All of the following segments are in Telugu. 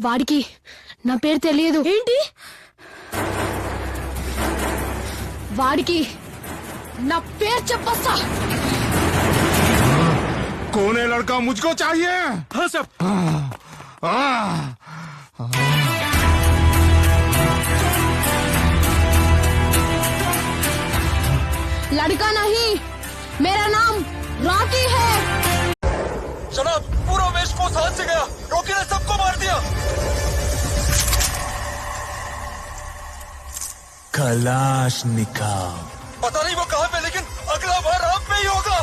వాడికి నా పేరు తెలియదు. ఏంటి? వాడికి నా పేరు చెప్పొస్తా. कौन है लड़का? मुझको चाहिए. हाँ साहब. लड़का नहीं, मेरा नाम रॉकी है. जनाब, पूरा वेस्ट कोस्ट हाथ से गया. रॉकी ने सबको मार दिया. कलाशनिकोव. पता नहीं वो कहाँ पे, लेकिन अगला बार आप पे ही होगा.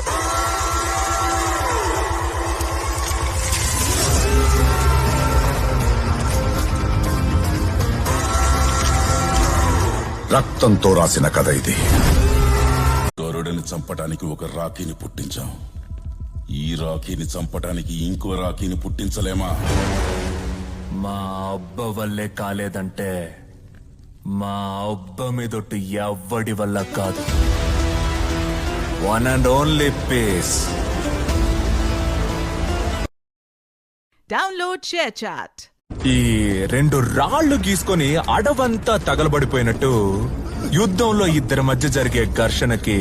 రక్తంతో రాసిన కథ ఇది. గరుడని చంపడానికి ఒక రాఖీని పుట్టించాం. ఈ రాఖీని చంపడానికి ఇంకో రాఖీని పుట్టించలేమా? మా అబ్బ వల్లే కాలేదంటే మా అబ్బ మీదొట్టు ఎవ్వడి వల్ల కాదు. One and only piece. Download ShareChat. ఈ రెండు రాళ్లు గీసుకొని అడవంతా తగలబడిపోయినట్టు యుద్ధంలో ఇద్దరి మధ్య జరిగే ఘర్షణకి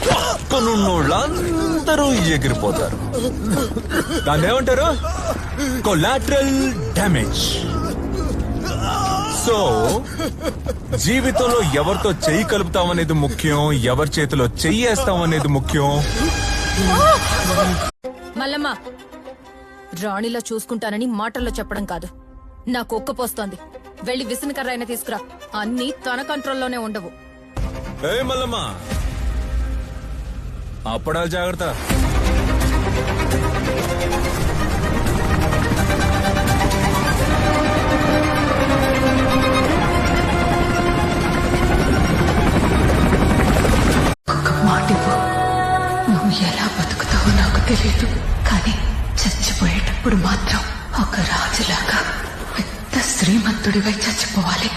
పక్కనున్నోళ్ళందరూ ఎగిరిపోతారు. దాన్ని ఏమంటారు? Collateral damage. సో జీవితంలో ఎవరితో చెయ్యి కలుపుతామనేది ముఖ్యం, ఎవరి చేతిలో చెయ్యేస్తామనేది ముఖ్యం. మల్లమ్మ, రాణిలో చూసుకుంటానని మాటల్లో చెప్పడం కాదు, నాకు ఒక్కపోస్తోంది. వెళ్లి విసనకర్ర అయినా తీసుకురా. అన్నీ తన కంట్రోల్లోనే ఉండవు. ఏ మల్లమ్మ, అప్పడాలు జాగ్రత్త. నువ్వు ఎలా బతుకుతావో నాకు తెలియదు, కానీ చచ్చిపోయేటప్పుడు మాత్రం ఒక రాజులాగా పెద్ద శ్రీమంతుడివై చచ్చిపోవాలి.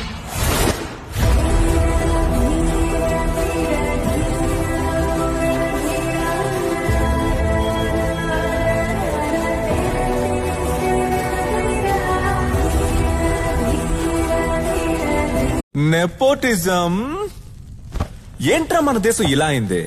నెపోటిజం ఏంట్రా మన దేశం ఇలా అయింది?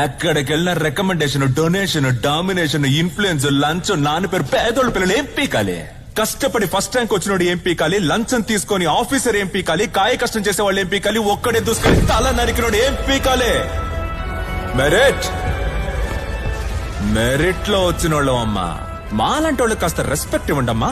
ఎక్కడికెళ్ళిన రికమెండేషన్, డొనేషన్, డామినేషన్, ఇన్ఫ్లుయెన్స్, లంచ్. నాన్న పేరు పేదోళ్ళ పిల్లలు ఏం పీకాలి? కష్టపడి ఫస్ట్ ర్యాంక్ వచ్చినోడు ఏం పీకాలి? లంచం తీసుకొని ఆఫీసర్ ఏం పీకాలి? కాయ కష్టం చేసే వాళ్ళు ఏం పీకాలి? ఒక్కడే దూసుకొని తల నరికినోడు ఏం పీకాలి? మెరిట్ లో వచ్చినోళ్ళం అమ్మా. మాలాంటి వాళ్ళకి కాస్త రెస్పెక్ట్ ఇవ్వండి అమ్మా.